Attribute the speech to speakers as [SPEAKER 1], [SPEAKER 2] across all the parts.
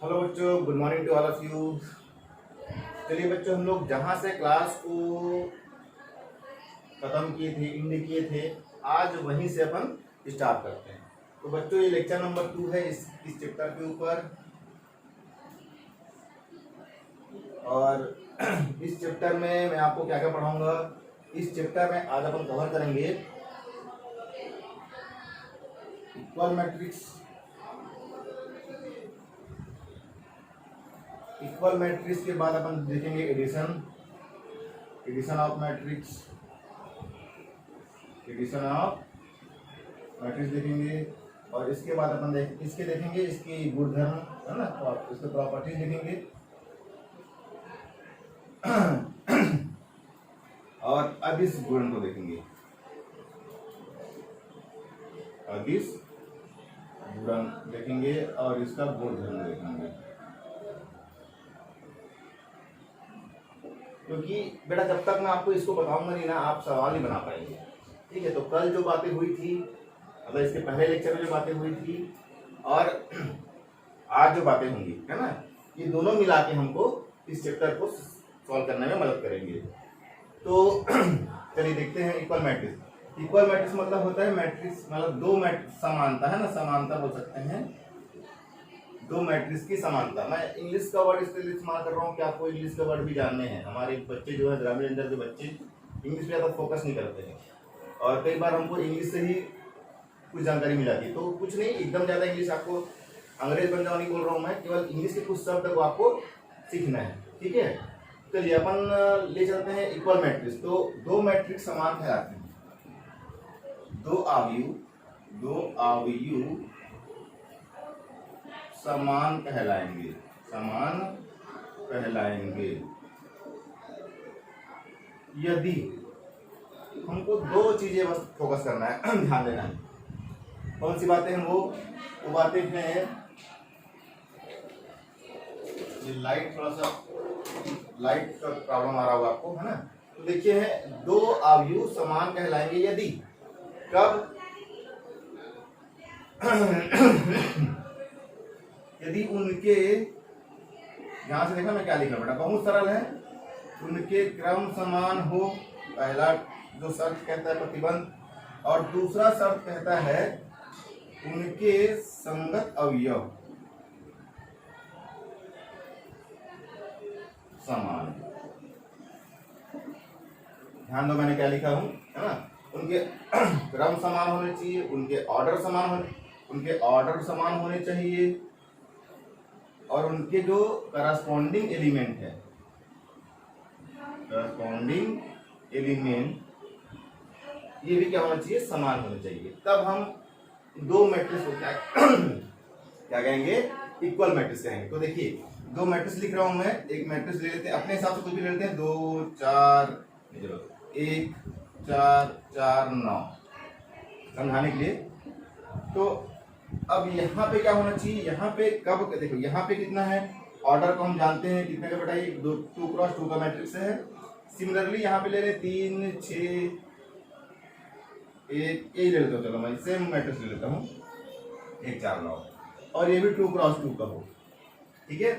[SPEAKER 1] Hello बच्चों, good morning to all of you. चलिए बच्चों, हम लोग जहाँ से क्लास को खत्म किए थे, एंड किए थे, आज वहीं से अपन स्टार्ट करते हैं। तो बच्चों, ये लेक्चर नंबर 2 है इस चैप्टर के ऊपर। और इस चैप्टर में मैं आपको क्या क्या पढ़ाऊंगा। इस चैप्टर में आज अपन कवर करेंगे इक्वल मैट्रिक्स, इक्वल मैट्रिक्स के बाद अपन देखेंगे addition, addition of matrix, addition of matrix देखेंगे। और इसके बाद अपन इसके देखेंगे इसकी गुणधर्म है ना, तो आप इसके प्रॉपर्टीज देखेंगे। और अब इस गुण को देखेंगे, अब इस गुण देखेंगे और इसका गुणधर्म देखेंगे। क्योंकि बेटा जब तक मैं आपको इसको बताऊंगा नहीं ना, आप सवाल ही बना पाएंगे। ठीक है, तो कल जो बातें हुई थी, मतलब इसके पहले लेक्चर में जो बातें हुई थी और आज जो बातें होंगी, है ना, ये दोनों मिला के हमको इस चैप्टर को सॉल्व करने में मदद करेंगे। तो चलिए देखते हैं इक्वल मैट्रिक्स। इक्वल मैट्रिक्स मतलब होता है मैट्रिक्स, मतलब दो मैट्रिक्स समानता है ना, समानता बोल सकते हैं, दो मैट्रिक्स की समानता। मैं इंग्लिश का वर्ड इसके लिए इस्तेमाल कर रहा हूँ कि आपको इंग्लिश का वर्ड भी जानने हैं। हमारे बच्चे जो है, ग्रामीण अंचल के बच्चे इंग्लिश पे ज़्यादा फोकस नहीं करते हैं और कई बार हमको इंग्लिश से ही कुछ जानकारी मिल जाती है। तो कुछ नहीं, एकदम ज़्यादा इंग्लिश आपको अंग्रेज बन जाओ नहीं बोल रहा हूँ मैं, केवल इंग्लिश के कुछ शब्द को आपको सीखना है। ठीक है, चलिए अपन ले चलते हैं इक्वल मैट्रिक्स। तो दो मैट्रिक्स समान कहलाते हैं, दो अवयु समान कहलाएंगे, समान कहलाएंगे यदि हमको दो चीजें बस फोकस करना है, ध्यान देना है। कौन सी बातें हैं वो बातें हैं, ये लाइट थोड़ा सा लाइट का प्रॉब्लम आ रहा होगा आपको, है ना। तो देखिए है, दो अवयु समान कहलाएंगे यदि कब यदि उनके, यहां से देखा मैं क्या लिख रहा हूं बेटा, बहुत सरल है, उनके क्रम समान हो। पहला जो शर्त कहता है प्रतिबंध, और दूसरा शर्त कहता है उनके संगत अवयव समान। ध्यान दो मैंने क्या लिखा हूं, है ना। उनके क्रम समान होने चाहिए, उनके ऑर्डर समान होने चाहिए, और उनके जो करस्पॉन्डिंग एलिमेंट है, करस्पॉन्डिंग एलिमेंट ये भी क्या होना चाहिए, समान होने चाहिए। तब हम दो मैट्रिक्स को क्या कहेंगे, इक्वल मैट्रिक्स कहेंगे। तो देखिए, दो मैट्रिक्स लिख रहा हूं मैं, एक मैट्रिक्स ले लेते हैं अपने हिसाब से, कुछ भी ले लेते हैं, 2 4 1 4 4 9 समझाने के लिए। तो अब यहाँ पे क्या होना चाहिए, यहाँ पे कब, देखो यहाँ पे कितना है, ऑर्डर को हम जानते हैं कितने का बेटा, ये 2 क्रॉस 2 का मैट्रिक्स है। सिमिलरली यहाँ पे ले रहे 3 6 1, यही ले लेता हूँ, चलो मैं सेम मैट्रिक्स ले लेता हूँ, 1 4 9, और ये भी 2 क्रॉस 2 का हो। ठीक है,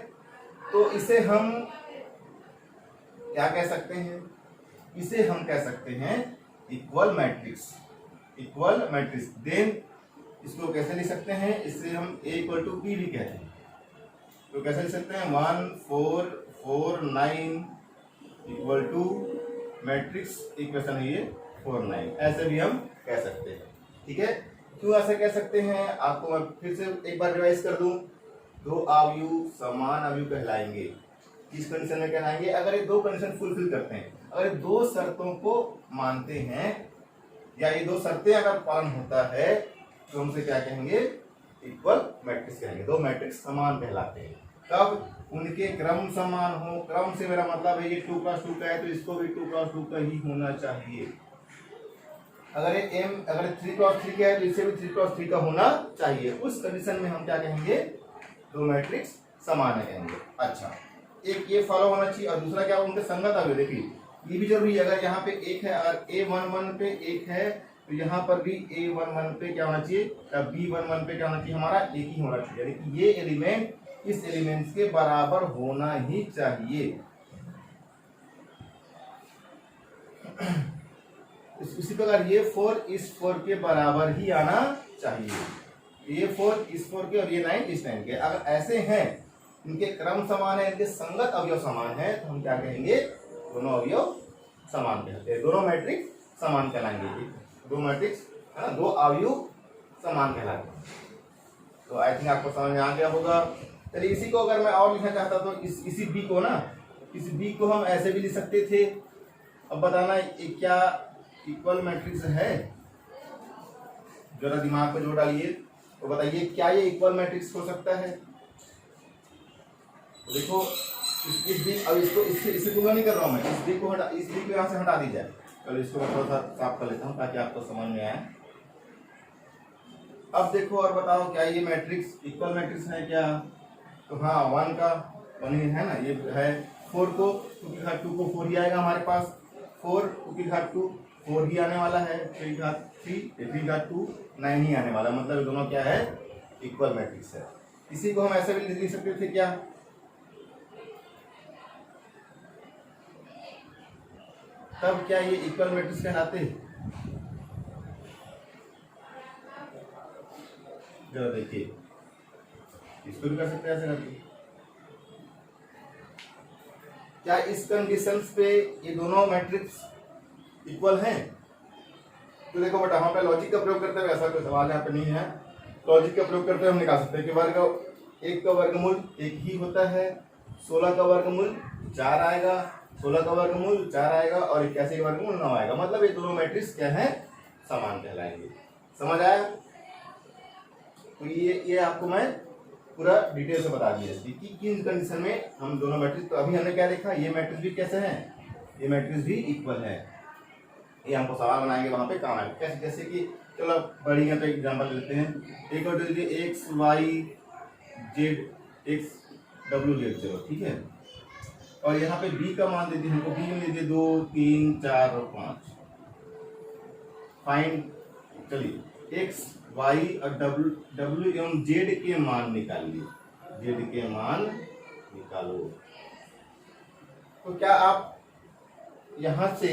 [SPEAKER 1] तो इसे हम क्या कह सकते हैं, इसे हम कह सकते हैं equal matrix, equal matrix. Then इसको कैसे लिख सकते हैं, इससे हम A = P भी कहते हैं। तो कैसे लिख सकते हैं, 1 4 4 9 = मैट्रिक्स इक्वेशन है ये 4 9, ऐसे भी हम कह सकते हैं। ठीक है, क्यों ऐसे कह सकते हैं, आपको मैं फिर से एक बार रिवाइज कर दूं। दो अवयु समान अवयु कहलाएंगे, किस कंडीशन में कहलाएंगे, अगर ये दो कंडीशन फुलफिल करते हैं, अगर ये दो शर्तों को मानते हैं, या ये दो शर्तें अगर पालन होता है, तो हमसे क्या कहेंगे, इक्वल मैट्रिक्स कहेंगे। दो मैट्रिक्स समान कहलाते हैं कब, उनके क्रम समान हो। क्रम से मेरा मतलब है ये 2 क्रॉस 2 का है, तो इसको भी 2 क्रॉस 2 का ही होना चाहिए। अगर ये अगर 3 क्रॉस 3 का है, तो इसे भी 3 क्रॉस 3 का होना चाहिए। उस कंडीशन में हम क्या कहेंगे, दो मैट्रिक्स समान है कहेंगे। अच्छा, एक ये फॉलो होना चाहिए, और दूसरा क्या, उनके संगत अवयव। देखिए ये भी जरूरी है, अगर यहाँ पे 1 है और A11 पे 1 है, तो यहाँ पर भी A11 पे क्या होना चाहिए, B11 पे क्या होना चाहिए, हमारा एक ही होना चाहिए। यानी कि ये एलिमेंट इस एलिमेंट्स के बराबर होना ही चाहिए। इसी प्रकार ये 4 इस 4 के बराबर ही आना चाहिए। ये 4 इस 4 के और ये 9 इस 9 के। अगर ऐसे हैं, इनके क्रम समान है, इनके संगत अवयव समान है, तो हम क्या कहेंगे? दोनों अवयव समान कहते हैं, दोनों मैट्रिक्स समान कहलाएंगे। दो मैट्रिक्स है ना, दो अवयव समान कहलाते हैं। तो आई थिंक आपको समझ में आ गया होगा। चलिए इसी को अगर मैं और लिखना चाहता तो इसी बी को ना, इस बी को हम ऐसे भी लिख सकते थे। अब बताना ये क्या इक्वल मैट्रिक्स है? जरा दिमाग में जोड़ डालिए तो बताइए क्या ये इक्वल मैट्रिक्स हो सकता है? तो देखो इस बी, अब इसको इससे तुलना नहीं कर रहा हूं मैं, इस बी को हटा, इस बी को यहाँ से हटा दी जाए। चलो इसको मैं थोड़ा सा साफ कर लेता हूँ ताकि आपको समझ में आए। अब देखो और बताओ क्या ये मैट्रिक्स इक्वल मैट्रिक्स है क्या? तो हाँ, 1 का 1 ही है ना, ये है। 4 को 2 की घात 2 को 4 ही आएगा हमारे पास। 4 2 की घात 2 4 ही आने वाला है। 3 की घात 3 3 की घात 2 9 ही आने वाला, मतलब ये दोनों क्या है? इक्वल मैट्रिक्स है। इसी को हम ऐसे भी लिख सकते थे क्या? तब क्या ये इक्वल मैट्रिक्स कहलाते हैं? जरा देखिए, इसको भी कर सकते हैं ऐसे करके। क्या इस कंडीशंस पे ये दोनों मैट्रिक्स इक्वल हैं? तो देखो बेटा, हम पे लॉजिक का प्रयोग करते हुए, ऐसा कोई सवाल यहाँ पे नहीं है, लॉजिक का प्रयोग करते हुए हम निकाल सकते हैं कि वर्ग 1 का वर्गमूल 1 ही होता है, 16 का वर्गमूल 4 आएगा, 16 का वर्गमूल 4 आएगा और 81 का वर्गमूल 9 आएगा। मतलब ये दोनों मैट्रिक्स क्या है? समान कहलाएंगे। समझ आया? तो ये आपको मैं पूरा डिटेल से बता दिया कि किन कंडीशन में हम दोनों मैट्रिक्स। तो अभी हमने क्या देखा? ये मैट्रिक्स भी कैसे हैं? ये मैट्रिक्स भी इक्वल है। ये हमको सवाल बनाएंगे वहां पे काम आएगा। कैसे? जैसे कि चलो बड़ी है तो एग्जांपल लेते हैं। एक और दे दीजिए X Y Z X W Z, चलो ठीक है। और यहाँ पे बी का मान दे दिए हमको, बी में दे दिए 2 3 4 और 5। फाइंड, चलिए एक्स वाई और डब्ल्यू एवं जेड के मान निकालिए। जेड के मान निकालो। तो क्या आप यहां से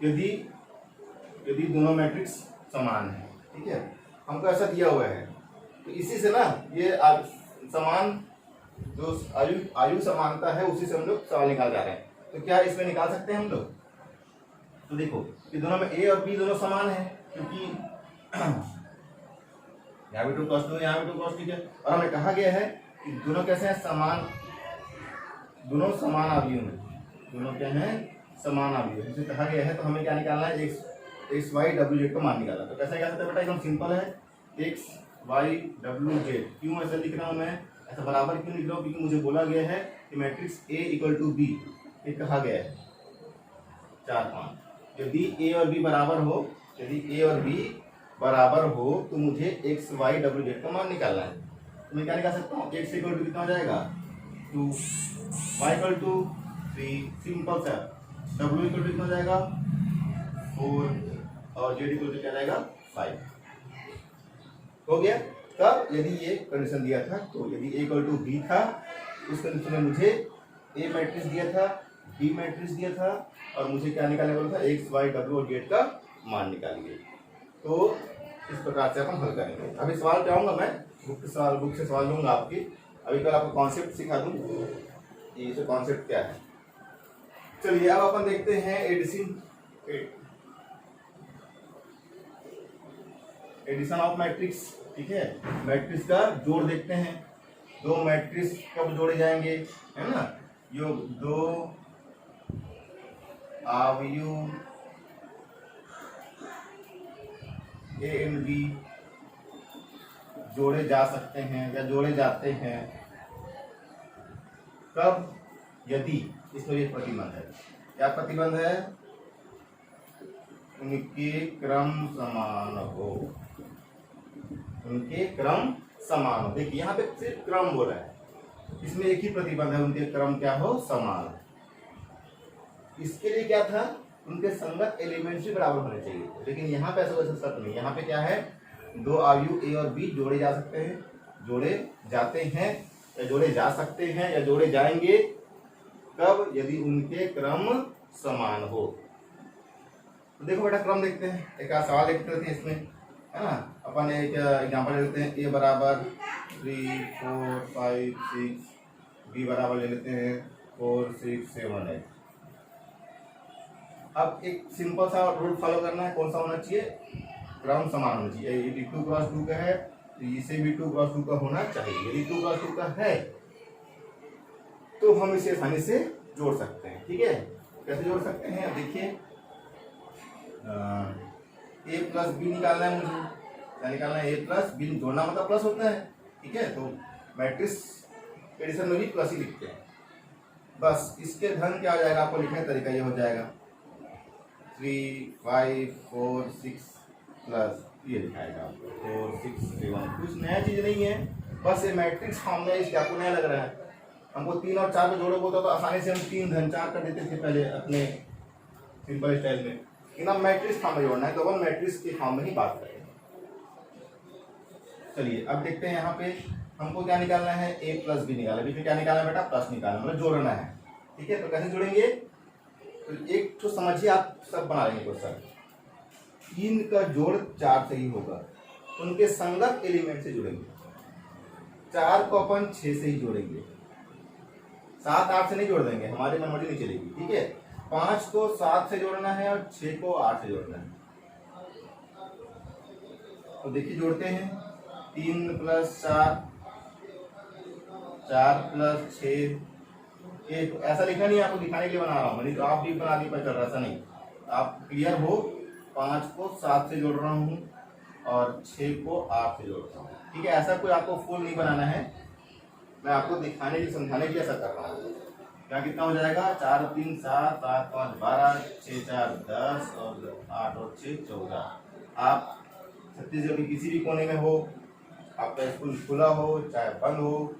[SPEAKER 1] यदि दोनों मैट्रिक्स समान है, ठीक है, हमको ऐसा दिया हुआ है, तो इसी से ना ये समान जो आयु समानता है उसी से हम लोग सवाल निकाल जा रहे हैं। तो क्या इसमें निकाल सकते हैं हम लोग? तो देखो ये दोनों में ए और बी दोनों समान है, क्योंकि यहाँ भी 2 cos 2 यहाँ भी 2 cos, ठीक है। और हमें कहा गया है कि दोनों कैसे हैं? समान, दोनों समान अवयव हैं। दोनों क्या हैं? समान अवयव। जिसे कहा गया है तो हमें क्या निकालना है? एक्स वाई डब्ल्यू जेड का मान निकालना। तो कैसे निकाल सकते हैं बेटा? एकदम सिंपल है। एक्स वाई डब्ल्यू जेड क्यों ऐसा लिख रहा हूँ मैं? ऐसा बराबर क्यों लिख रहा हूँ? क्योंकि मुझे बोला गया है कि matrix A equal to B, ये कहा गया है 4 5। यदि ए और बी बराबर हो, यदि ए और बी बराबर हो तो मुझे एक्स वाई डब्ल्यू जेड का मान निकालना है। तो मैं क्या निकाल सकता हूँ? एक्स इक्वल टू कितना हो जाएगा? 2, वाई इक्वल टू 3, सिंपल सा। डब्ल्यू इक्वल टू कितना हो जाएगा? 4 और जेड इक्वल टू क्या जाएगा? 5। हो गया। तब यदि ये कंडीशन दिया था, तो यदि ए इक्वल टू बी था, उस कंडीशन में मुझे ए मैट्रिक्स दिया था, बी मैट्रिक्स दिया था और मुझे क्या निकालने वाला था? एक्स वाई डब्ल्यू और जेड का मान निकालिए। तो इस प्रकार से अपन हल करेंगे। अभी सवाल पे आऊंगा मैं, बुक से सवाल लूंगा आपकी। अभी कल आपको कॉन्सेप्ट सिखा दूं कि ये कॉन्सेप्ट क्या है। चलिए अब अपन देखते हैं एडिशन ऑफ मैट्रिक्स, ठीक है। मैट्रिक्स का जोड़ देखते हैं। दो मैट्रिक्स कब जोड़े जाएंगे, है ना? योग दो अवयव ए एंड बी जोड़े जा सकते हैं या जोड़े जाते हैं कब? यदि इसमें ये प्रतिबंध है। क्या प्रतिबंध है? उनके क्रम समान हो। उनके क्रम समान हो। देखिए यहाँ पे सिर्फ क्रम बोला है, इसमें एक ही प्रतिबंध है, उनके क्रम क्या हो? समान। इसके लिए क्या था? उनके संगत एलिमेंट्स भी बराबर होने चाहिए। लेकिन यहाँ पे ऐसा कोई शर्त नहीं। यहाँ पे क्या है? दो अवयव ए और बी जोड़े जा सकते हैं, जोड़े जाते हैं या जोड़े जा सकते हैं या जोड़े जाएंगे कब? यदि उनके क्रम समान हो। तो देखो बेटा क्रम देखते हैं, एक सवाल देखते हैं इसमें, है ना। अपन एक एग्जांपल ले लेते हैं, ए बराबर 3 4 5 6, बी बराबर ले लेते हैं 4 6 7 8। अब एक सिंपल सा रूल फॉलो करना है, कौन सा होना चाहिए? क्रम समान होना चाहिए। यदि 2 क्रॉस 2 का है तो इसे भी 2 क्रॉस 2 का होना चाहिए। यदि 2 क्रॉस 2 का है तो हम इसे आसानी से जोड़ सकते हैं। ठीक है, कैसे जोड़ सकते हैं? अब देखिए, ए प्लस बी निकालना है मुझे। क्या निकालना है? ए प्लस बी। जोड़ना मतलब प्लस होता है। ठीक है, तो मैट्रिक्स एडिशन में भी प्लस ही लिखते हैं। बस इसके धन क्या हो जाएगा? आपको लिखने का तरीका ये हो जाएगा 3 5 4 6 प्लस ये लिखाएगा 4 6 7। कुछ नया चीज नहीं है, बस ये मैट्रिक्स फॉर्म में। इसके आपको नया लग रहा है? हमको 3 और 4 को जोड़ोगे होता तो आसानी से हम 3 धन 4 कर देते थे पहले अपने सिंपल स्टाइल में। लेकिन अब मैट्रिक्स फॉर्म में जोड़ना है तो अपन मैट्रिक्स के फॉर्म में ही बात करेंगे। चलिए अब देखते हैं, यहाँ पे हमको क्या निकालना है? ए प्लस बी निकालना है। बीच में क्या निकालना है बेटा? प्लस निकालना, मतलब जोड़ना है। ठीक है, तो कैसे जोड़ेंगे? तो एक तो समझिए, आप सब बना लेंगे क्वेश्चन। 3 का जोड़ 4 से ही होगा, उनके संगत एलिमेंट से जुड़ेंगे। 4 को अपन 6 से ही जोड़ेंगे, 7 8 से नहीं जोड़ देंगे, हमारी मनमानी नहीं चलेगी। ठीक है, 5 को 7 से जोड़ना है और 6 को 8 से जोड़ना है। तो देखिए जोड़ते हैं, 3 प्लस 4, 4 प्लस 6। एक ऐसा लिखना नहीं, आपको दिखाने के लिए बना रहा हूँ, नहीं तो आप भी बना नहीं चल रहा, ऐसा नहीं। आप क्लियर हो, 5 को 7 से जोड़ रहा हूँ और 6 को 8 से जोड़ रहा हूँ। ठीक है, ऐसा कोई आपको फुल नहीं बनाना है, मैं आपको दिखाने के समझाने के लिए ऐसा कर रहा हूँ। क्या कितना हो जाएगा? 4 3 7 8 5 12, 6 4 10 और 8 और 6 14। आप छत्तीसगढ़ के किसी भी कोने में हो, आपका स्कूल खुला हो चाहे बंद हो,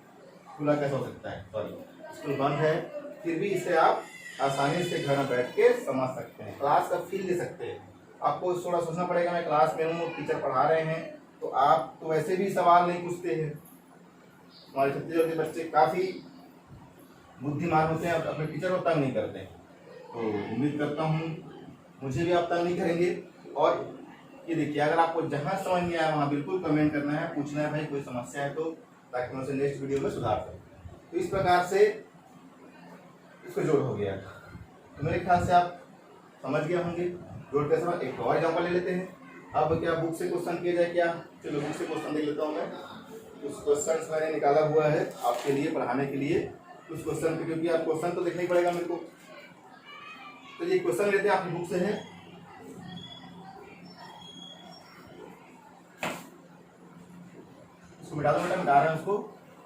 [SPEAKER 1] खुला कैसा हो सकता है, सॉरी स्कूल बंद है, फिर भी इसे आप आसानी से घर में बैठ के समझ सकते हैं, क्लास का फील ले सकते हैं। आपको थोड़ा सोचना पड़ेगा, मैं क्लास में हूँ, टीचर पढ़ा रहे हैं, तो आप तो वैसे भी सवाल नहीं पूछते हैं। हमारे छत्तीसगढ़ के बच्चे काफ़ी बुद्धिमान होते हैं, अपने टीचर को तंग नहीं करते हैं। तो उम्मीद करता हूँ मुझे भी आप तंग नहीं करेंगे। और ये देखिए, अगर आपको जहाँ समझ नहीं आया वहाँ बिल्कुल कमेंट करना है, पूछना है भाई कोई समस्या है तो, ताकि मैं उसे नेक्स्ट वीडियो में सुधार सकूँ। तो इस प्रकार से इसको जोड़ हो गया। तो मेरे ख्याल से आप समझ गए होंगे जोड़ कैसे। हम एक और एग्जाम्पल ले लेते हैं। अब क्या बुक से क्वेश्चन किया जाए क्या? चलो बुक से क्वेश्चन देख लेता हूँ मैं। उस क्वेश्चन मैंने निकाला हुआ है आपके लिए पढ़ाने के लिए, उस क्वेश्चन के, क्योंकि आप क्वेश्चन तो देखना ही पड़ेगा मेरे को। तो ये क्वेश्चन लेते हैं, आपकी बुक से है। इसको मिटा दो बेटा, मिटा रहे हैं उसको।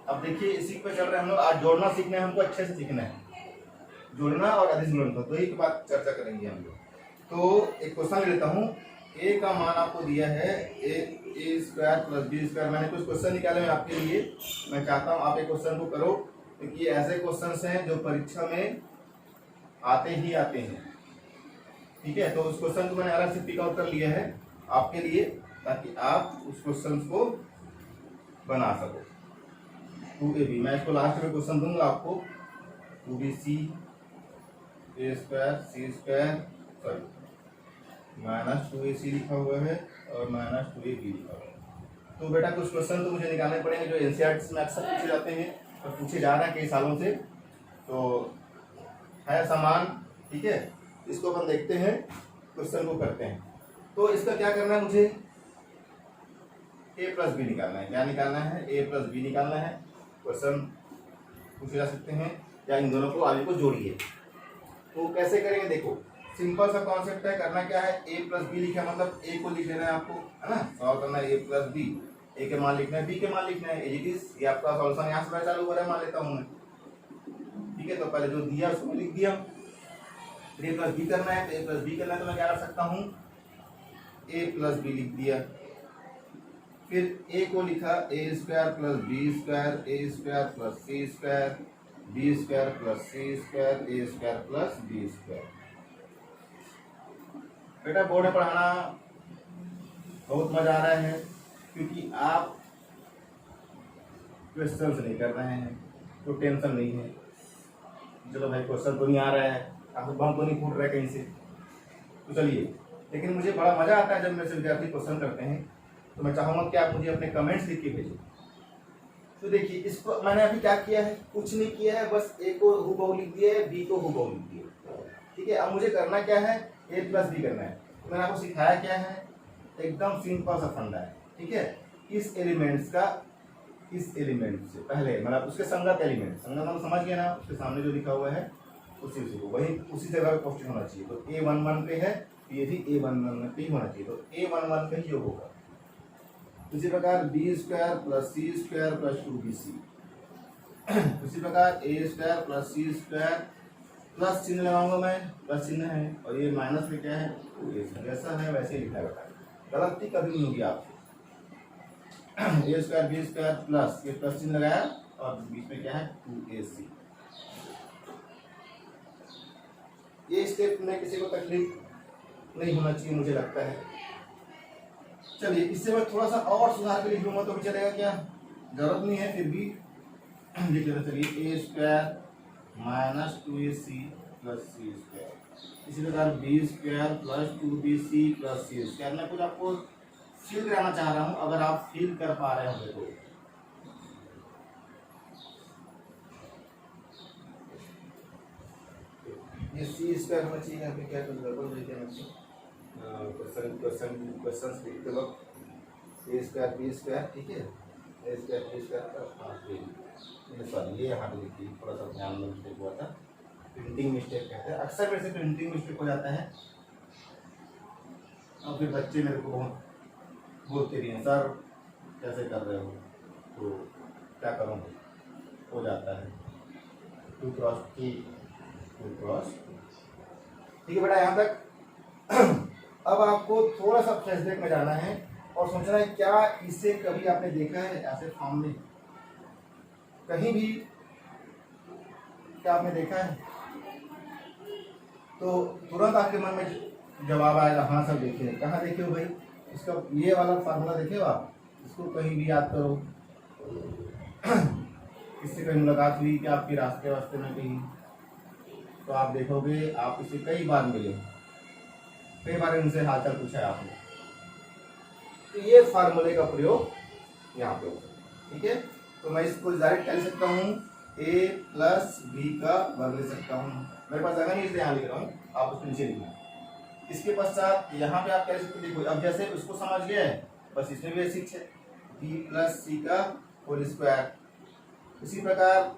[SPEAKER 1] अब देखिए इसी पे चल रहे हैं हम लोग। आज जोड़ना सीखना है हमको, अच्छे से सीखना है, जोड़ना और अधिक गुणन, तो एक बात चर्चा करेंगे हम लोग। तो एक क्वेश्चन ले लेता हूँ। ए का मान आपको दिया है ए स्क्वायर प्लस बी स्क्वायर। मैंने कुछ क्वेश्चन निकाले हैं आपके लिए, मैं चाहता हूँ आप एक क्वेश्चन को करो, क्योंकि ये ऐसे क्वेश्चन हैं जो परीक्षा में आते ही आते हैं। ठीक है, तो उस क्वेश्चन को मैंने अलग से पिक आउट कर लिया है आपके लिए, ताकि आप उस क्वेश्चन को बना सको। 2ab, मैं इसको लास्ट में क्वेश्चन दूंगा आपको। 2bc ए स्क्वायर सी स्क्वायर, सॉरी माइनस 2ac लिखा हुआ है और माइनस 2ab लिखा हुआ है। तो बेटा कुछ क्वेश्चन तो मुझे निकालने पड़ेंगे जो एनसीईआरटी में अक्सर पूछे जाते हैं और पूछे जा रहे हैं कई सालों से, तो है समान। ठीक है, इसको अपन देखते हैं, क्वेश्चन को करते हैं। तो इसका क्या करना है मुझे? a प्लस बी निकालना है। क्या निकालना है? a प्लस बी निकालना है। क्वेश्चन पूछे जा सकते हैं, या इन दोनों को आगे को जोड़िए। तो कैसे करेंगे? देखो सिंपल सा कॉन्सेप्ट है। करना क्या है? a प्लस बी लिखा मतलब a को लिख लेना है आपको, है ना। सॉल्व करना है a प्लस बी, a के मान लिखना है, b के मान लिखना है। एज इट इज, ये आपका सॉल्यूशन यहाँ से चालू हो रहा है, मान लेता हूँ मैं। ठीक है, तो पहले जो दिया उसको लिख दिया। a प्लस बी करना है, तो a प्लस बी करना है, तो मैं क्या कर सकता हूँ? a प्लस बी लिख दिया। फिर a को लिखा ए स्क्वायर प्लस बी स्क्वायर, ए square plus C square, B square plus C square, ए स्क्वायर प्लस बी स्क्वायर। बेटा बोर्ड में पढ़ाना बहुत मजा आ रहा है, क्योंकि आप क्वेश्चन नहीं कर रहे हैं तो टेंशन नहीं है, चलो भाई क्वेश्चन तो नहीं आ रहा है, आपको बम तो नहीं फूट रहा है कहीं से, तो चलिए। लेकिन मुझे बड़ा मजा आता है जब मेरे से विद्यार्थी क्वेश्चन करते हैं, तो मैं चाहूँगा कि आप मुझे अपने कमेंट्स लिख के भेजें। तो देखिए इसको मैंने अभी क्या किया है, कुछ नहीं किया है, बस ए को हुबहू लिख दिया है, बी को हुबहू लिख दिया है, ठीक है। अब मुझे करना क्या है, ए प्लस बी करना है। तो मैंने आपको सिखाया क्या है, एकदम सिंपल सा फंडा है, ठीक है। इस एलिमेंट्स का इस एलिमेंट से पहले मतलब उसके संगत एलिमेंट, संगत हम समझ गए ना, उसके सामने जो लिखा हुआ है उसी को वही उसी जगह क्वेश्चन होना चाहिए। तो A11 पे है, ये भी A11 पे ही होना चाहिए, तो A11 पे ही योग होगा। इसी प्रकार B square plus C square plus 2bc, इसी प्रकार ए square plus C square plus चिन्ह लगाऊंगा मैं, प्लस चिन्ह है, और ये माइनस में क्या है, जैसा है वैसे लिखा है बेटा, गलती कभी नहीं होगी आपसे। ए स्क्वायर बी स्क्वायर प्लस, ये प्लस चिन्ह लगाया और बीच में क्या है 2ac। ये स्टेप में किसी को तकलीफ नहीं होना चाहिए मुझे लगता है। चलिए इससे मैं थोड़ा सा और सुधार के लिख लूंगा तो भी चलेगा क्या, जरूरत नहीं है, फिर भी लिख लेना। चलिए A square minus 2ac plus C square, इसी प्रकार B square plus 2bc plus C square. मैं कुछ आपको फील कराना चाह रहा हूं, अगर आप फील कर पा रहे होंगे तो। ये सी स्क्वायर होना चाहिए, यहाँ पे क्या कुछ गड़बड़ हुई क्या मुझसे क्वेश्चन लिखते वक्त, ए स्क्वायर बी स्क्वायर, ठीक है, ए स्क्वायर बी स्क्वायर, सॉरी ये यहाँ पे लिखिए, थोड़ा सा ध्यान में मिस्टेक हुआ था, प्रिंटिंग मिस्टेक कहते हैं, अक्सर मेरे से प्रिंटिंग मिस्टेक हो जाता है। और फिर बच्चे मेरे को बहुत बोलते भी हैं, सर कैसे कर रहे हो, तो क्या करूँ, हो जाता है 2 क्रॉस 2 क्रॉस, ठीक है बेटा यहाँ तक। अब आपको थोड़ा सा फ्लैशबैक में जाना है और सोचना है क्या इससे कभी आपने देखा है ऐसे फॉर्म में कहीं भी, क्या आपने देखा है, तो तुरंत आपके मन में जवाब आएगा, हाँ सर देखे। कहाँ देखे हो भाई, इसका ये वाला फार्मूला देखे हो आप, इसको कहीं भी याद करो, इससे कहीं मुलाकात हुई कि आपके रास्ते में कहीं, तो आप देखोगे आप इसे कई बार मिले, कई बार इनसे हालचाल पूछा है आपने, तो ये फार्मूले का प्रयोग यहाँ पे होगा, ठीक है। तो मैं इसको डायरेक्ट कर सकता हूँ, a प्लस बी का वर्ग ले सकता हूँ, मेरे पास जगह नहीं इसलिए यहाँ लिख रहा हूँ, आप उसको नीचे लिखना। इसके पश्चात यहाँ पे आप कह सकते देखो, अब जैसे उसको समझ गए बस इसमें भी ऐसी है, b प्लस सी का होल स्क्वायर। इसी प्रकार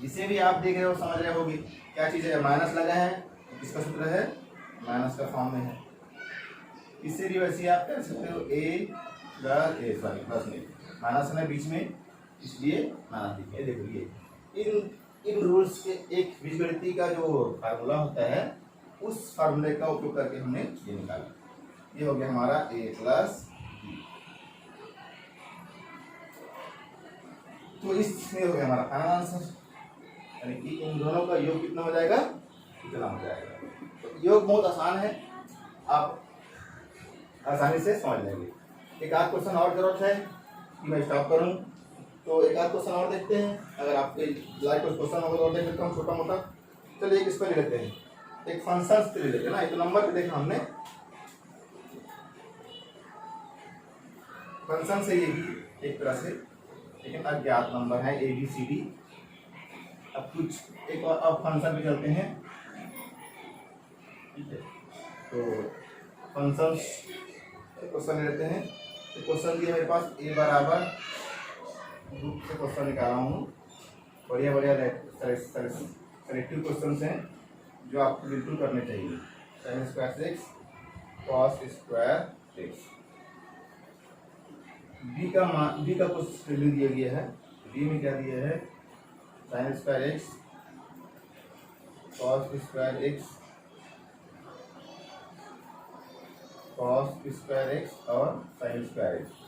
[SPEAKER 1] इसे भी आप देख रहे हो, समझ रहे होगे क्या चीज़ है, माइनस लगा है, इसका सूत्र है माइनस का फॉर्म में है। इससे भी वैसे आप कह सकते हो प्लस नहीं, माइनस है बीच में इसलिए माइनस लिखे। देखो ये इन रूल्स के एक बीजगणितीय का जो फार्मूला होता है उस फार्मूले का उपयोग करके हमने ये निकाला, ये हो गया हमारा a प्लस बी। तो इसमें हो गया हमारा फाइनल आंसर, यानी कि इन दोनों का योग कितना हो जाएगा, इतना हो जाएगा। तो योग बहुत आसान है, आप आसानी से समझ लेंगे। एक आध क्वेश्चन और जरूरत है कि मैं स्टॉप करूं, तो एक आध क्वेश्चन और देखते हैं, अगर आपके लाइक कुछ क्वेश्चन होगा और देख लेता हूँ छोटा मोटा। चलिए एक इस पर ले लेते हैं, एक फंक्शन पे ले लेते हैं ना, एक नंबर पे देखा हमने, फंक्शन से ये भी एक तरह से, लेकिन अज्ञात नंबर है ABCD। अब कुछ एक और अब फंक्शन पे चलते हैं, ठीक है। तो फंक्शन क्वेश्चन लेते हैं, तो क्वेश्चन दिया मेरे पास a बराबर ग्रुप से क्वेश्चन निकाला हूँ, बढ़िया सेलेक्टिव क्वेश्चन हैं जो आपको बिल्कुल करने चाहिए। sin square x cos square x, b का कुछ वैल्यू दिया गया है, b में क्या दिया है, sin square x cos square x cos square x और sin स्क्वायर x।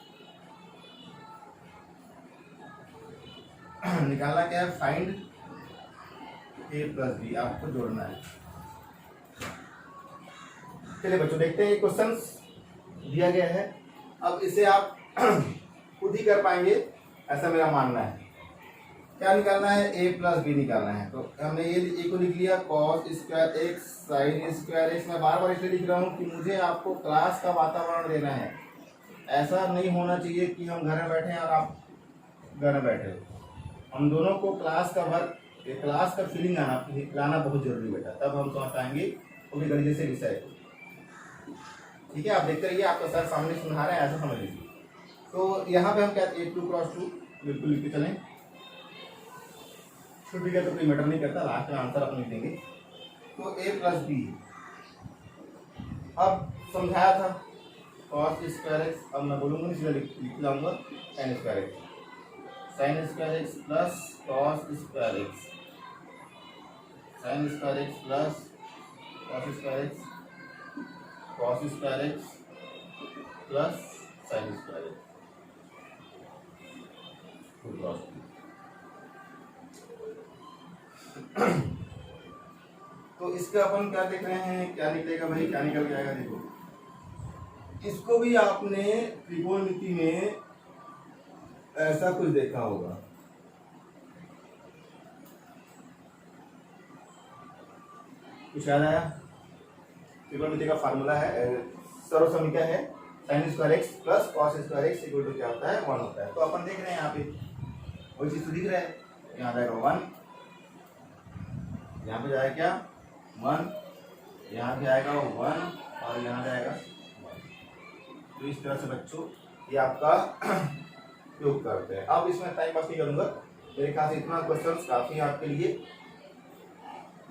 [SPEAKER 1] निकालना क्या है, फाइंड a प्लस बी, आपको जोड़ना है। चलिए बच्चों देखते हैं क्वेश्चन दिया गया है, अब इसे आप खुद ही कर पाएंगे ऐसा मेरा मानना है। क्या निकालना है? a प्लस बी निकालना है। तो हमने ये ए को लिख लिया, cos square x sign square x. मैं बार बार इसलिए लिख रहा हूँ कि मुझे आपको क्लास का वातावरण देना है। ऐसा नहीं होना चाहिए कि हम घर में बैठे हैं और आप घर में बैठे हो। हम दोनों को क्लास का वर्क, क्लास का फीलिंग लाना बहुत जरूरी बेटा, तब हम समझ पाएंगे पूरी तरीके से विषय को। ठीक है, आप देखते रहिए, आपका सर सामने सुना रहे हैं, ऐसा समझ लीजिए। तो यहाँ पे हम क्या ए 2 क्रॉस 2 बिल्कुल लिख के चलें। छुट्टी का तो कोई मैटर नहीं करता, लास्ट में आंसर अपन लिख देंगे। तो ए प्लस बी अब समझाया था कॉस स्क्वायर एक्स, अब मैं बोलूँगा नहीं, सीधा लिख लाऊंगा sign square x. Sign square X plus cos square x, sign square X plus cos square x, cos square X plus sign square x. तो इसका अपन क्या देख रहे हैं, क्या निकलेगा भाई, क्या निकल जाएगा? देखो, इसको भी आपने त्रिकोणमिति में ऐसा कुछ देखा होगा। कुछ याद आया? त्रिकोणमिति का फार्मूला है, सर्वसमीकरण है, sine square X plus cos square X equal to क्या होता है? 1 होता है। तो अपन देख रहे हैं यहाँ पे वही चीज तो दिख रहा है। यहाँ जाएगा 1, यहाँ पे जाएगा क्या 1, यहाँ पे आएगा 1 और यहाँ जाएगा 1। तो इस तरह से बच्चों ये आपका उपयोग करते हैं। अब इसमें टाइम पास नहीं करूँगा, मेरे ख्याल से इतना क्वेश्चन काफ़ी है आपके लिए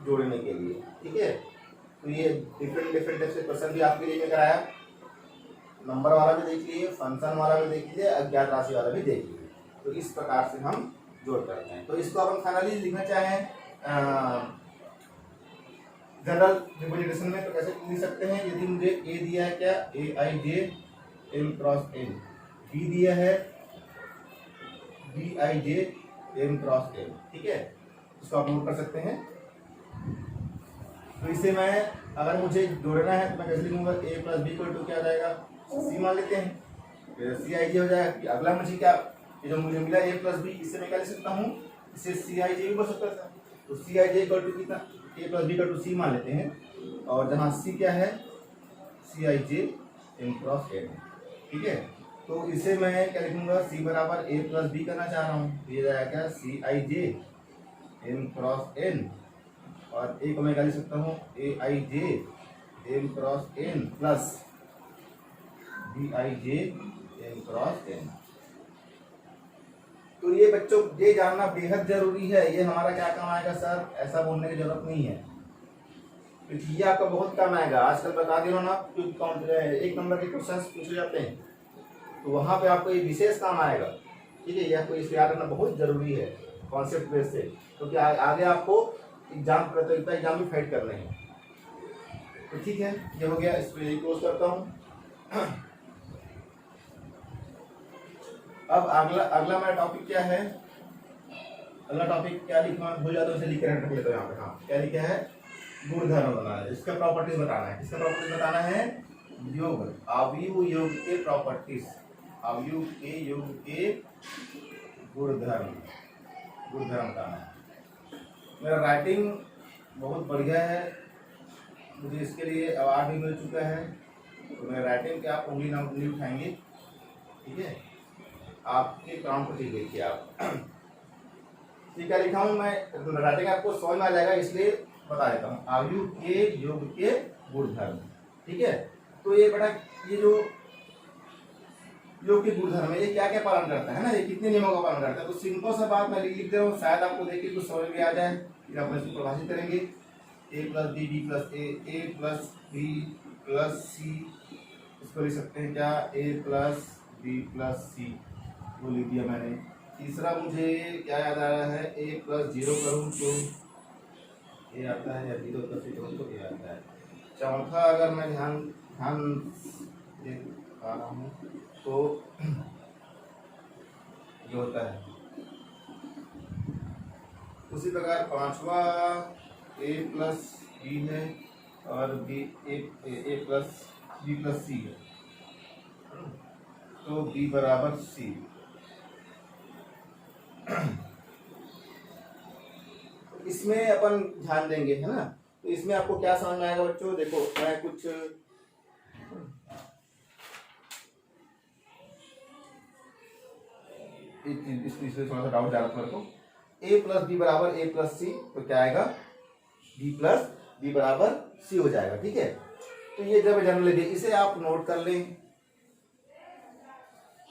[SPEAKER 1] जोड़ने के लिए। ठीक है, तो ये डिफरेंट टाइप से क्वेश्चन भी आपके लिए लेकर आया। नंबर वाला भी देख लीजिए, फंक्शन वाला भी देख लीजिए, अज्ञात राशि वाला भी देख लीजिए। तो इस प्रकार से हम जोड़ करते हैं। तो इसको अपन फाइनली लिखना चाहें जनरल रिप्रेजेंटेशन में तो कैसे लिख सकते हैं? यदि मुझे ए दिया है क्या, A I J M cross N, B दिया है B I J M cross N. ठीक है, इसको आप नोट कर सकते हैं। तो इसे मैं अगर मुझे जोड़ना है तो मैं कैसे लिखूंगा? ए प्लस बी इक्वल टू क्या आ जाएगा? सी मान लेते हैं, फिर सी आई जे हो जाएगा। कि अगला मुझे क्या, ये जो मुझे मिला ए प्लस बी, इससे मैं क्या लिख सकता हूँ? इससे सी आई जे भी बन सकता था। तो सी आई जे इक्वल टू कितना? ए प्लस बी इक्वल टू सी मान लेते हैं, और जहाँ सी क्या है? सी I J M cross N. ठीक है, तो इसे मैं क्या लिखूंगा? सी बराबर ए प्लस बी करना चाह रहा हूँ, ये जाएगा क्या? C I J M cross N, और ए को मैं क्या लिख सकता हूँ? A I J M cross N plus B I J M cross N. तो ये बच्चों ये जानना बेहद जरूरी है। ये हमारा क्या काम आएगा सर? ऐसा बोलने की जरूरत नहीं है, क्योंकि ये आपका बहुत काम आएगा। आजकल बता दिया ना, एक नंबर के क्वेश्चन पूछे जाते हैं, तो वहां पे आपको ये विशेष काम आएगा। ठीक है, ये आपको इसे याद रखना बहुत जरूरी है कॉन्सेप्ट बेस से, क्योंकि आगे आपको एग्जाम प्रतियोगिता एग्जाम भी फाइट करने हैं। तो ठीक है, ये हो गया, इस पर क्लोज करता हूँ। अब अगला मेरा टॉपिक क्या है? अगला टॉपिक क्या लिखना भूल जाता हूँ, उसे लिख कर रख लेता हूँ यहाँ पे। हाँ, क्या लिखा है? गुणधर्म बताना है, इसका प्रॉपर्टीज बताना है। किसका प्रॉपर्टीज बताना है? योग, अवयव योग के प्रॉपर्टीज, अवयव के योग के गुणधर्म बताना है। मेरा राइटिंग बहुत बढ़िया है, मुझे इसके लिए अवार्ड भी मिल चुका है। तो मेरे राइटिंग के आप उंगली ना उंगली उठाएंगे। ठीक है, आपके काम को ठीक देखिए आप। ठीक है, लिखा हूँ मैं, राइटिंग आपको समझ में आ जाएगा, इसलिए बता देता हूँ। आयु के योग के गुणधर्म। ठीक है, तो ये बेटा ये जो योग के गुणधर्म है, ये क्या क्या पालन करता है ना, ये कितने नियमों का पालन करता है? तो सिंपल सा बात मैं लिख दे रहा हूँ, शायद आपको देख के कुछ समझ में आ जाए। फिर आप इसको परिभाषित करेंगे, ए प्लस बी, बी प्लस ए प्लस बी प्लस सी। इसको लिख सकते हैं क्या? ए प्लस बी प्लस सी, वो लिख दिया मैंने। तीसरा मुझे क्या याद आ रहा है? ए प्लस 0 करूँ तो ए आता है, या 0 प्लस 0 करूँ तो ए आता है। चौथा अगर मैं ध्यान दे पा रहा हूँ तो ये होता है। उसी प्रकार पांचवा ए प्लस बी है, और बी ए प्लस बी प्लस सी है। तो बी बराबर सी। इसमें अपन ध्यान देंगे, है ना। तो इसमें आपको क्या समझ में आएगा बच्चों, देखो मैं कुछ इसमें थोड़ा सा डाउट जा रहा था मेरे को। ए प्लस बी बराबर ए प्लस सी, तो क्या आएगा, बी प्लस बी बराबर सी हो जाएगा, ठीक है। तो ये जब जनरल है, इसे आप नोट कर लें।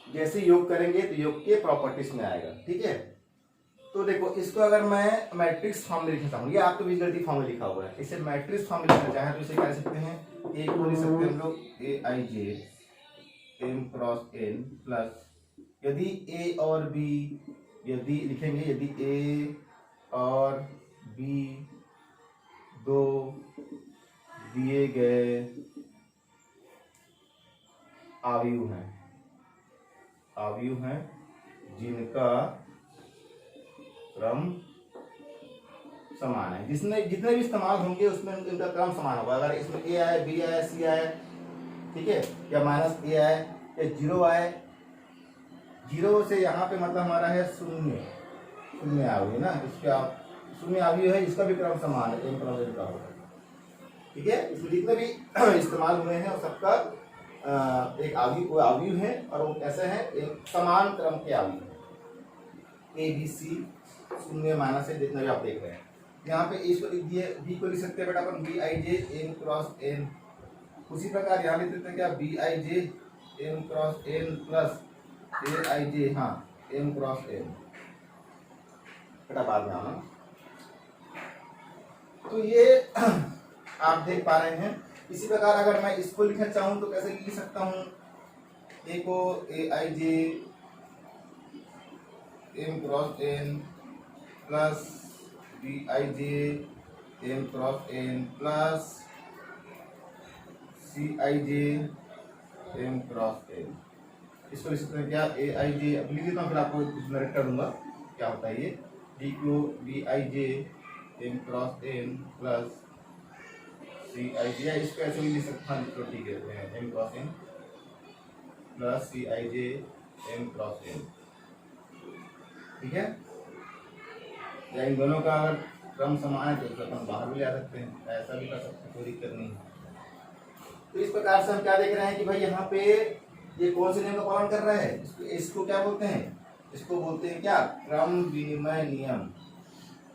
[SPEAKER 1] जैसे योग करेंगे तो योग के प्रॉपर्टीज में आएगा, ठीक है। तो देखो इसको अगर मैं मैट्रिक्स फॉर्म में लिखता हूँ, ये आपको बीजगणितीय फॉर्म में लिखा हुआ है, इसे मैट्रिक्स फॉर्म में लिखना चाहे तो इसे क्या लिख सकते हैं, ए को लिख सकते हैं हम लोग ए I J M cross N plus, यदि ए और बी, यदि लिखेंगे यदि ए और बी दो दिए गए आव्यूह हैं जिनका क्रम समान है, जितने भी इस्तेमाल होंगे उसमें इनका क्रम समान होगा। अगर इसमें ए आए, बी आए, सी आए, ठीक है, या माइनस ए आए या जीरो आए, जीरो से यहाँ पे मतलब हमारा है शून्य आव्यूह ना, इसके आप शून्य आव्यूह है, इसका भी क्रम समान है, एम क्रॉस एन का होगा, ठीक है। इसमें जितने भी इस्तेमाल हुए हैं और सबका एक आव्यूह है, और वो कैसे है, एक समान क्रम के आव्यूह, ए बी सी, शून्य माइनस है, जितना भी आप देख रहे हैं। यहाँ पे इसको लिख दिए, बी को लिख सकते हैं बेटा अपन B I J M cross N, उसी प्रकार यहाँ लिख सकते हैं क्या, B I J M cross N plus A I J, हाँ एम क्रॉस एन, बेटा बाद में आना। तो ये आप देख पा रहे हैं। इसी प्रकार अगर मैं इसको लिखना चाहूँ तो कैसे लिख सकता हूँ, ए को A I J M cross N plus B I J M cross N plus C I J M cross N, इसको लिख सकते हैं क्या, ए आई जे, अब लिख देता हूँ फिर आपको नरेट कर दूंगा क्या होता है ये, D Q B I J M cross N plus C I J, इसको ऐसे भी लिख सकता हूँ, तो ठीक है, M cross N plus C I J M cross N, ठीक है। या इन दोनों का अगर क्रम समान है तो अपन बाहर भी ले आ सकते हैं, ऐसा भी कर सकते हैं, कोई दिक्कत नहीं। तो इस प्रकार से हम क्या देख रहे हैं कि भाई यहाँ पे ये कौन से नियम का पालन कर रहा है, इसको क्या बोलते हैं, इसको बोलते हैं क्या, क्रम विनिमय नियम,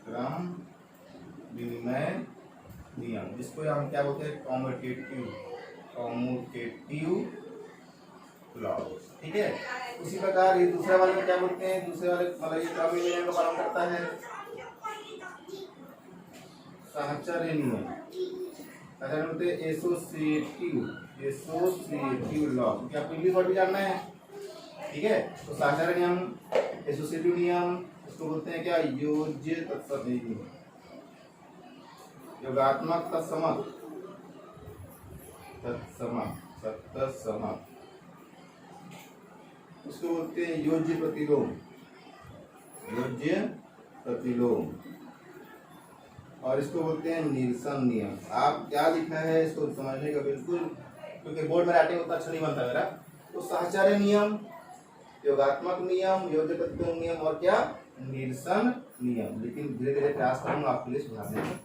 [SPEAKER 1] क्रम विनिमय नियम, जिसको हम क्या बोलते हैं, कॉम्यूटेटिव लॉ, ठीक है। उसी प्रकार ये दूसरे वाले में क्या बोलते हैं, दूसरे वाले मतलब ये क्रम विनिमय का पालन करता है, साहचर्य नियम, अच्छा बोलते हैं एसोसिएटिव लॉ, क्या आपको इंग्लिश वर्ड भी जानना है, ठीक है। तो साहचर्य नियम, एसोसिएटिव नियम, इसको बोलते हैं क्या, योज्य तत्सम, योगात्मक तत्समक, इसको बोलते हैं योज्य प्रतिलोम, और इसको बोलते हैं निरसन नियम। आप क्या लिखा है इसको समझने का बिल्कुल, क्योंकि बोर्ड में राइटिंग उतना अच्छा नहीं बनता मेरा। तो साहचर्य नियम, योगात्मक नियम, योज्य प्रतिलोम नियम और क्या, निरसन नियम, लेकिन धीरे धीरे प्रयास करूंगा आपके लिए सुधारने का,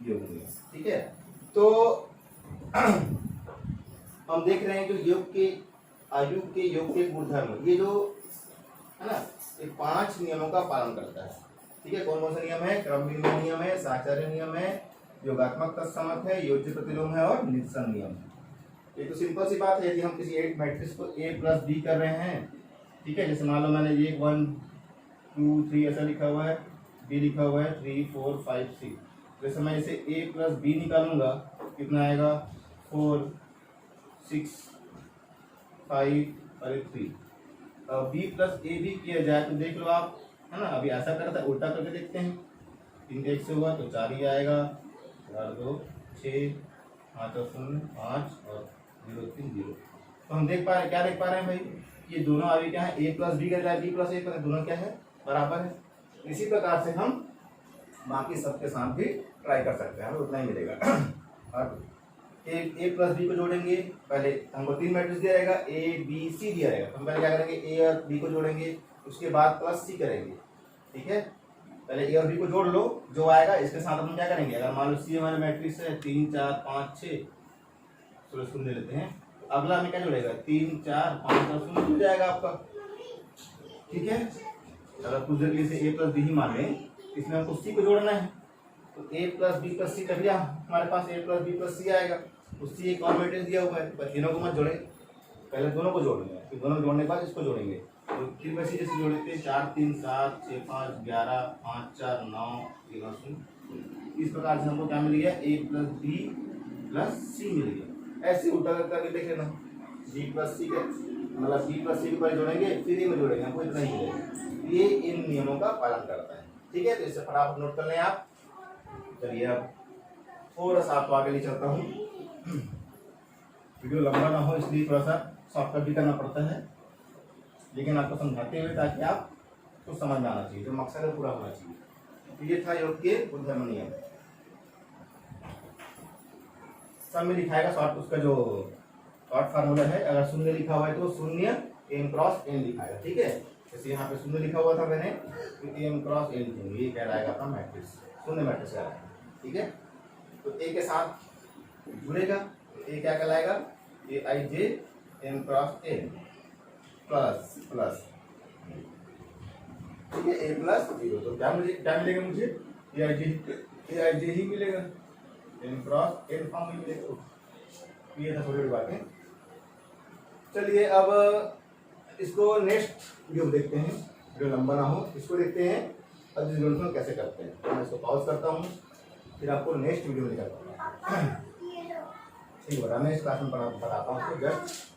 [SPEAKER 1] योग नियम, ठीक है। तो हम देख रहे हैं जो योग के योग के गुणधर्म, ये जो है ना, ये 5 नियमों का पालन करता है, ठीक है। कौन कौन से नियम है, क्रम विनिमय नियम है, साहचर्य नियम है, योगात्मक तत्समक है, योज्य प्रतिलोम है और निरसन नियम है। ये तो सिंपल सी बात है। यदि हम किसी एक मैट्रिक्स को ए प्लस बी कर रहे हैं, ठीक है, जैसे मान लो मैंने ये 1 2 3 ऐसा लिखा हुआ है, बी लिखा हुआ है 3 4 5 6, जैसे मैं इसे ए प्लस बी निकालूंगा कितना आएगा, 4 6 5 और 3। अब बी प्लस ए भी किया जाए तो देख लो आप, है ना, अभी ऐसा करता है, उल्टा करके देखते हैं, 3 1 से हुआ तो 4 ही आएगा, 4 2 6 5 और 0 5 और 0 3 0। तो हम देख पा रहे, क्या देख पा रहे हैं भाई, ये दोनों अभी क्या है, ए प्लस बी का जाए, बी प्लस ए का, दोनों क्या है, बराबर है। इसी प्रकार से हम बाकी सबके साथ भी ट्राई कर सकते हैं, हमें उतना ही मिलेगा। और ए प्लस बी को जोड़ेंगे। पहले हमको 3 मैट्रिक्स दिया रहेगा, ए बी सी दिया रहेगा, तो हम पहले क्या करेंगे, ए और बी को जोड़ेंगे, उसके बाद प्लस सी करेंगे। ठीक है, पहले ए और बी को जोड़ लो, जो आएगा इसके साथ हम क्या करेंगे, अगर मान लो सी हमारे मैट्रिक्स है 3 4 5 6, चलो इसको ले लेते हैं, तो अगला हमें क्या जोड़ेगा, 3 4 5 और 0 मिल जाएगा आपका। ठीक है, अगर कुछ देर के लिए ए प्लस बी ही मान लें, इसमें हमको सी को जोड़ना है, तो ए प्लस बी प्लस सी, तभी हमारे पास ए प्लस बी प्लस सी आएगा। तो सी एक और मैट्रिक्स दिया हुआ है, पर तीनों को मत जोड़े, पहले दोनों को जोड़ लेंगे, फिर दोनों जोड़ने के बाद इसको जोड़ेंगे। तो 3 में से जैसे जोड़ लेते हैं, 4 3 7 6 5 11 5 4 9 0 0। इस प्रकार से हमको क्या मिल गया, ए प्लस बी प्लस सी मिल गया। ऐसे उल्टा करके देख लेना, बी प्लस सी के मतलब बी प्लस सी के पहले जोड़ेंगे, फिर ए में जोड़ेंगे, हमको इतना ही मिलेगा। ये इन नियमों का पालन करता है। ठीक है, तो इससे फटाफट नोट कर लें आप। चलिए अब थोड़ा सा आपको आगे ले चलता हूँ, वीडियो लंबा ना हो इसलिए थोड़ा सा शॉर्टकट भी करना पड़ता है, लेकिन आपको समझाते हुए ताकि आप कुछ समझ में आना चाहिए, जो मकसद है पूरा होना चाहिए। तो ये था योग के गुणधर्म नियम। सब में लिखाएगा शॉर्ट, उसका जो शॉर्ट फार्मूला है, अगर शून्य लिखा हुआ है तो शून्य एम क्रॉस एन लिखाएगा। ठीक है, जैसे यहाँ पे शून्य लिखा हुआ था मैंने, तो एम क्रॉस एन, ये कह रहा है अपना मैट्रिक्स, शून्य मैट्रिक्स कह रहा है। ठीक है, तो ए के साथ जुड़ेगा, तो ए क्या कहलाएगा, A I J M cross N plus plus, ठीक है, ए प्लस 0। तो क्या मिलेगा मुझे, ए आई जे ही मिलेगा, एन क्रॉस एन फॉर्म में मिलेगा। ये था थोड़ी बड़ी बातें। चलिए अब इसको नेक्स्ट वीडियो देखते हैं, वीडियो लंबा ना हो, इसको देखते हैं अब रिजोल्यूशन कैसे करते हैं। मैं इसको पॉज करता हूँ, फिर आपको नेक्स्ट वीडियो में दिखाता हूँ। ठीक है, मैं इस क्लास में बताता हूँ जस्ट।